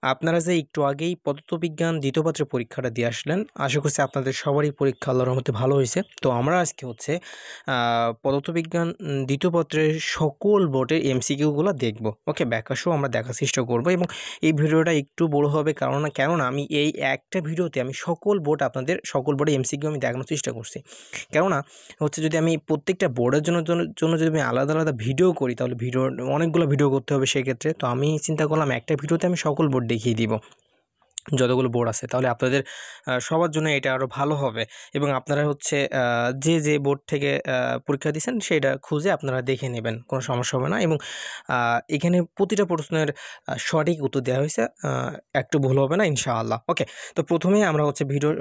আপনারা যে একটু আগেই পদার্থবিজ্ঞান দ্বিতীয় পত্রের পরীক্ষাটা দিয়ে আসলেন, আশা করছি আপনাদের সবারই পরীক্ষা আল্লাহর রহমতে ভালো হয়েছে। তো আমরা আজকে হচ্ছে পদার্থবিজ্ঞান দ্বিতীয় পত্রের সকল বোর্ডের এমসিকিউগুলো দেখব। ওকে, ব্যাখ্যাসহ আমরা দেখার চেষ্টা করব এবং এই ভিডিওটা একটু বড় হবে, কেননা আমি এই একটা ভিডিওতে আমি সকল বোর্ডে এমসিকিউ আমি দেখানোর চেষ্টা করছি। কেননা হচ্ছে যদি আমি প্রত্যেকটা বোর্ডের জন্য যদি আমি আলাদা আলাদা ভিডিও করি তাহলে অনেকগুলো ভিডিও করতে হবে সেক্ষেত্রে। তো আমি চিন্তা করলাম একটা ভিডিওতে আমি সকল বোর্ড দেখিয়ে দিব, যতগুলো বোর্ড আছে, তাহলে আপনাদের সবার জন্য এটা আরও ভালো হবে এবং আপনারা হচ্ছে যে বোর্ড থেকে পরীক্ষা দিয়েছেন সেটা খুঁজে আপনারা দেখে নেবেন, কোনো সমস্যা হবে না। এবং এখানে প্রতিটা প্রশ্নের সঠিক উত্তর দেওয়া হয়েছে, একটু ভুল হবে না ইনশাআল্লাহ। ওকে, তো প্রথমে আমরা হচ্ছে ভিডিও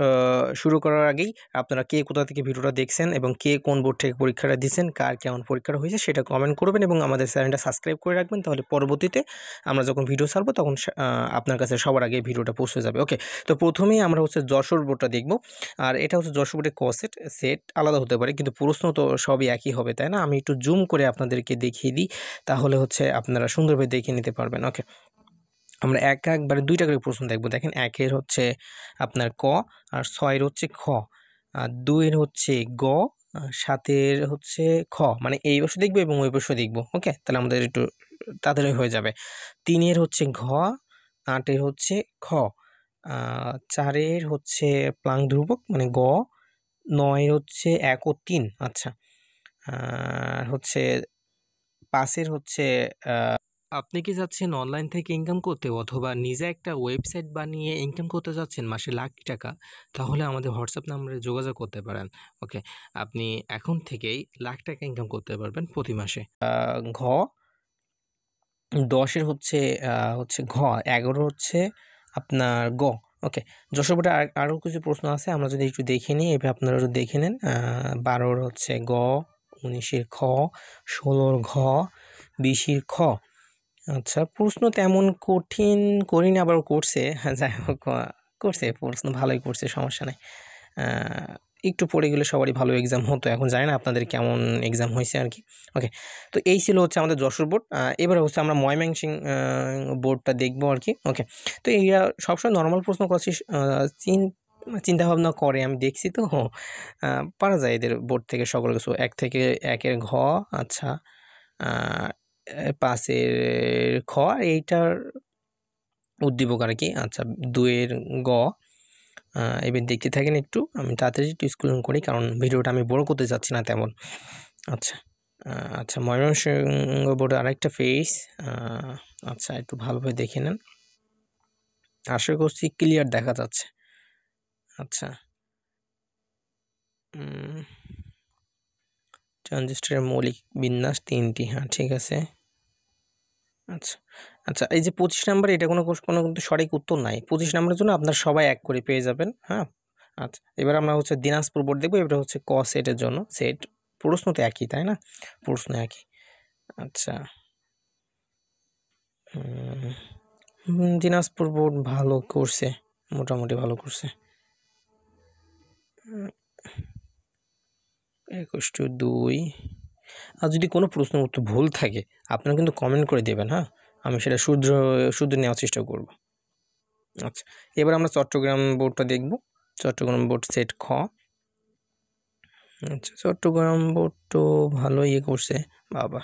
শুরু করার আগেই আপনারা কে কোথা থেকে ভিডিওটা দেখছেন এবং কে কোন বোর্ড থেকে পরীক্ষাটা দিচ্ছেন, কার কেমন পরীক্ষাটা হয়েছে সেটা কমেন্ট করবেন এবং আমাদের চ্যানেলটা সাবস্ক্রাইব করে রাখবেন, তাহলে পরবর্তীতে আমরা যখন ভিডিও ছাড়বো তখন আপনার কাছে সবার আগে ভিডিওটা পৌঁছে যাবে। ওকে, তো প্রথমেই আমরা হচ্ছে যশোর বোর্ডটা দেখব। আর এটা হচ্ছে যশোর বোর্ডের সেট আলাদা হতে পারে, কিন্তু প্রশ্ন তো সবই একই হবে, তাই না? আমি একটু জুম করে আপনাদেরকে দেখিয়ে দিই, তাহলে হচ্ছে আপনারা সুন্দরভাবে দেখে নিতে পারবেন। ওকে, আমরা একবারে দুইটা করে প্রশ্ন দেখব। দেখেন, একের হচ্ছে আপনার ক, আর ছয়ের হচ্ছে খ, আর দুইয়ের হচ্ছে গ, আর সাতের হচ্ছে খ। মানে এই বছর দেখবো এবং ওই বছর দেখবো। ওকে, তাহলে আমাদের একটু তাড়াতাড়ি হয়ে যাবে। তিনের হচ্ছে ঘ, আটের হচ্ছে খ, চারের হচ্ছে প্লাং ধ্রুবক মানে গ, নয়ের হচ্ছে 1 ও 3। আচ্ছা, আর হচ্ছে পাঁচের হচ্ছে আপনি কি চাচ্ছেন অনলাইন থেকে ইনকাম করতে অথবা নিজে একটা ওয়েবসাইট বানিয়ে ইনকাম করতে যাচ্ছেন মাসে লাখ টাকা, তাহলে আমাদের হোয়াটসঅ্যাপ নাম্বারে যোগাযোগ করতে পারেন। ওকে, আপনি এখন থেকেই লাখ টাকা ইনকাম করতে পারবেন প্রতি মাসে। ঘ, 10-এর হচ্ছে ঘ, 11 হচ্ছে আপনার গ। ওকে, যশোর বোর্ডে আরও কিছু প্রশ্ন আছে, আমরা যদি একটু দেখে নিই, এভাবে আপনারা একটু দেখে নেন। 12-র হচ্ছে গ, 19-এর খ, 16-র ঘ, 20-এর খ। আচ্ছা, প্রশ্ন তেমন কঠিন করিনি, আবার করছে। যাই হোক, করছে প্রশ্ন, ভালোই করছে, সমস্যা নেই। একটু পড়ে গেলে সবারই ভালো এক্সাম হতো। এখন জানি না আপনাদের কেমন এক্সাম হয়েছে আর কি। ওকে, তো এই ছিল হচ্ছে আমাদের যশোর বোর্ড। এবারে হচ্ছে আমরা ময়মনসিংহ বোর্ডটা দেখবো আর কি। ওকে, তো এইটা সবসময় নর্মাল প্রশ্ন করছি, চিন্তা ভাবনা করে আমি দেখছি, তো পারা যায় এদের বোর্ড থেকে সকল কিছু। একের ঘ, আচ্ছা, 5-এর খ, এইটার উদ্দীপক আর কি। আচ্ছা, 2-এর গ। এবার দেখতে থাকেন একটু, আমি তাড়াতাড়ি একটু স্ক্রলিং করি কারণ ভিডিওটা আমি বড় করতে চাচ্ছি না তেমন। আচ্ছা, আচ্ছা, ময়মনসিংহ বোর্ডের আরেকটা ফেস। আচ্ছা, একটু ভালোভাবে দেখে নেন, আশা করছি ক্লিয়ার দেখা যাচ্ছে। আচ্ছা, ট্রানজিস্টরের মৌলিক বিন্যাস 3টি। হ্যাঁ, ঠিক আছে। আচ্ছা, আচ্ছা, এই যে 25 নাম্বার, এটা কোনো কিন্তু সঠিক উত্তর নাই। 25 নাম্বারের জন্য আপনার সবাই 1 করে পেয়ে যাবেন। হ্যাঁ, আচ্ছা, এবার আমরা হচ্ছে দিনাজপুর বোর্ড দেখবো। এবার হচ্ছে ক সেটের জন্য সেট, প্রশ্ন তো একই, তাই না? প্রশ্ন একই। আচ্ছা, দিনাজপুর বোর্ড ভালো করছে, মোটামুটি ভালো করছে। 21-2। আর যদি কোনো প্রশ্ন উত্তর ভুল থাকে আপনারা কিন্তু কমেন্ট করে দেবেন। হ্যাঁ, আমি সেটা শুধরে নেওয়ার চেষ্টা করব। আচ্ছা, এবার আমরা চট্টগ্রাম বোর্ডটা দেখব। চট্টগ্রাম বোর্ড সেট খ। আচ্ছা, চট্টগ্রাম বোর্ড তো ভালো ইয়ে করছে বাবা।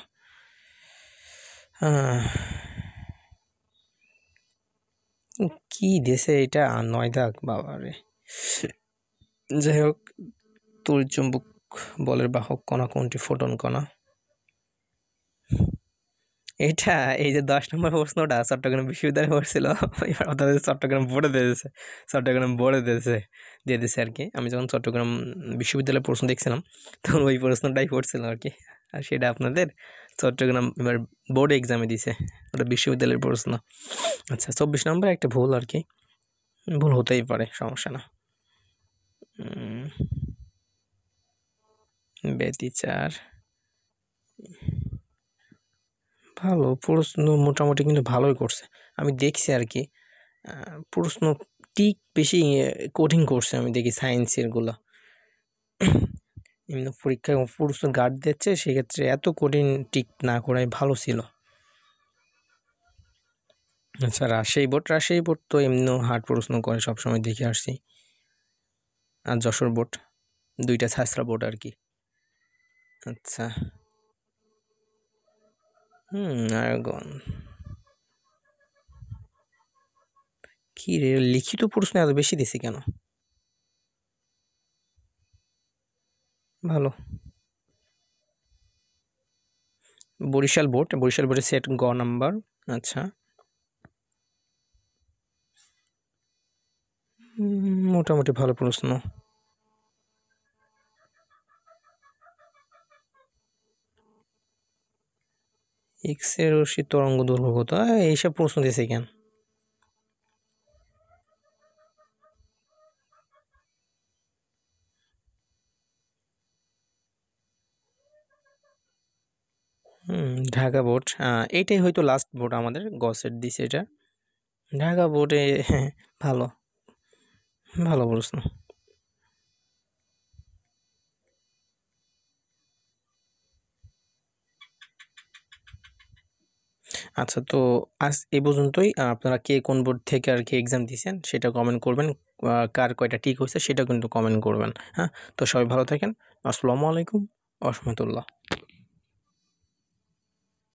কি দেশে এটা 9 দাগ বাবা রে। যাই হোক, তড়িৎচুম্বক বলের বাহক কণা কোনটি? ফোটন কণা। এটা এই যে 10 নম্বর প্রশ্নটা চট্টগ্রাম বিশ্ববিদ্যালয়ে পড়ছিল, এবার আপনাদের চট্টগ্রাম বোর্ডে দিয়ে দিয়েছে আর কি। আমি যখন চট্টগ্রাম বিশ্ববিদ্যালয়ে প্রশ্ন দেখছিলাম তখন ওই প্রশ্নটাই পড়ছিল আর কি, আর সেটা আপনাদের চট্টগ্রাম এবার বোর্ড এক্সামে দিছে, ওটা বিশ্ববিদ্যালয়ের প্রশ্ন। আচ্ছা, 24 নম্বর একটা ভুল আর কি, ভুল হতেই পারে, সমস্যা না। ব্যতিচার ভালো প্রশ্ন, মোটামুটি কিন্তু ভালোই করছে, আমি দেখছি আর কি। প্রশ্ন টিক বেশি কঠিন করছে আমি দেখি সায়েন্সের গুলো। এমনি পরীক্ষায় প্রশ্ন গার্ড দিচ্ছে, সেক্ষেত্রে এত কঠিন টিক না করাই ভালো ছিল। আচ্ছা, রাজশাহী বোর্ড তো এমনিও হার্ড প্রশ্ন করে সবসময় দেখে আসছি। আর যশোর বোর্ড, ২টা ছাত্রা বোর্ড আর কি। আচ্ছা। নারায়ণগঞ্জ। কি রে, লিখিত প্রশ্ন এত বেশি দিছে কেন? ভালো। বরিশাল বোর্ডের সেট গ নাম্বার। আচ্ছা। মোটামুটি ভালো প্রশ্ন। এক্স রে রশ্মির তরঙ্গ দৈর্ঘ্য কত? এইসব প্রশ্ন দিছে কেন? ঢাকা বোর্ড, এইটাই হয়তো লাস্ট বোর্ড আমাদের গ সেট দিছে এটা। ঢাকা বোর্ডে ভালো, ভালো প্রশ্ন। আচ্ছা, তো আজ এই পর্যন্তই। আপনারা কে কোন বোর্ড থেকে আর কি এক্সাম দিছেন সেটা কমেন্ট করবেন। কার কয়টা ঠিক হয়েছে সেটা কিন্তু কমেন্ট করবেন। হ্যাঁ, তো সবাই ভালো থাকেন। আসসালামু আলাইকুম ওয়া রাহমাতুল্লাহ।